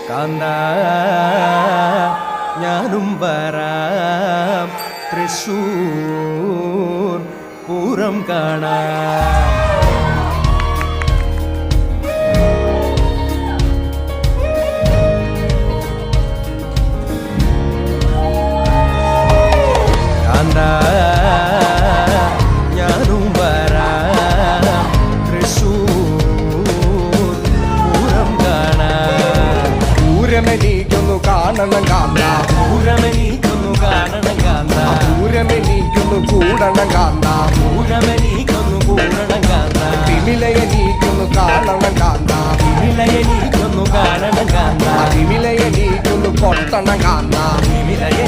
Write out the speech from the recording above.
കാന്ത ഞാനും വരാം തൃശൂർ പൂരം കാണാം. കാന്ത ഞാനും വരാം തൃശൂർ പൂരം കാണാം. പൂരമെനിക്കൊന്നു കാണണം കാന്ത, പൂരമെനിക്കൊന്നു കാണണം കാന്ത, പൂരമെനിക്കൊന്നു കൂടണം കാന്ത, പൂരമെനിക്കൊന്നു കൂടണം കാന്ത, തിമിലയെനിക്കൊന്നു കാണണം കാന്ത, വിലയെനിക്കൊന്നു കാണണം കാന്ത, തിമിലയെനിക്കൊന്നു കൊട്ടണം കാന്ത, വിലയെ